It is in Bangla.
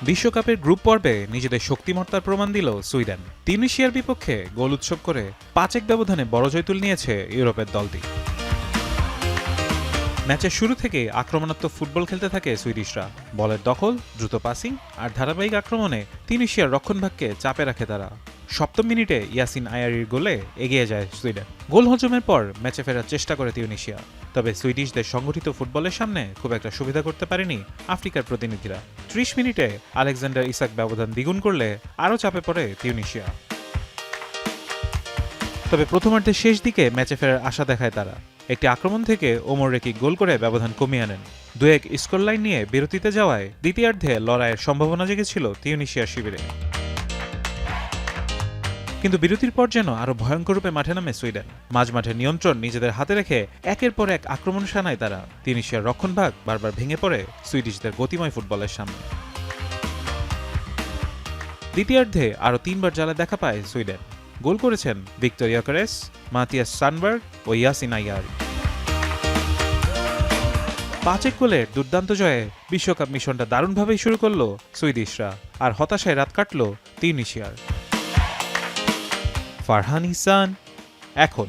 বিশ্বকাপের গ্রুপ পর্বে নিজেদের শক্তিমত্তার প্রমাণ দিল সুইডেন। তিউনিশিয়ার বিপক্ষে গোল উৎসব করে 5-1 ব্যবধানে বড় জয় তুলে নিয়েছে ইউরোপের দলটি। ম্যাচের শুরু থেকে আক্রমণাত্মক ফুটবল খেলতে থাকে সুইডিশরা। বলের দখল, দ্রুত পাসিং আর ধারাবাহিক আক্রমণে তিউনিশিয়ার রক্ষণভাগকে চাপে রাখে তারা। সপ্তম মিনিটে ইয়াসিন আয়ারির গোলে এগিয়ে যায় সুইডেন। গোল হজমের পর ম্যাচে ফেরার চেষ্টা করে তিউনিশিয়া, তবে সুইডিশদের সংগঠিত ফুটবলের সামনে খুব একটা সুবিধা করতে পারেনি আফ্রিকার প্রতিনিধিরা। 30 মিনিটে আলেকজান্ডার ইসাক ব্যবধান দ্বিগুণ করলে আরও চাপে পড়ে তিউনিশিয়া। তবে প্রথমার্ধের শেষ দিকে ম্যাচে ফেরার আশা দেখায় তারা। একটি আক্রমণ থেকে ওমর রেকিক গোল করে ব্যবধান কমিয়ে আনেন। 2-1 স্কোর লাইন নিয়ে বিরতিতে যাওয়ায় দ্বিতীয়ার্ধে লড়াইয়ের সম্ভাবনা জেগেছিল তিউনিশিয়ার শিবিরে। কিন্তু বিরতির পর যেন আরো ভয়ঙ্কর রূপে মাঠে নামে সুইডেন। মাঝমাঠের নিয়ন্ত্রণ নিজেদের হাতে রেখে একের পর এক আক্রমণ শানায় তারা। তিউনিশিয়ার রক্ষণভাগ বারবার ভেঙে পড়ে সুইডিশদের গতিময় ফুটবলের সামনে। দ্বিতীয়ার্ধে আরো 3বার জ্বালা দেখা পায় সুইডেন। গোল করেছেন ভিক্টর ইয়োকেরেস, মাতিয়াস সানবার্গ ও ইয়াসিন আয়ারি। 5-1 গোলের দুর্দান্ত জয়ে বিশ্বকাপ মিশনটা দারুণভাবেই শুরু করল সুইডিশরা, আর হতাশায় রাত কাটল তিউনিশিয়ার। ফারহান ইহসান, এখন।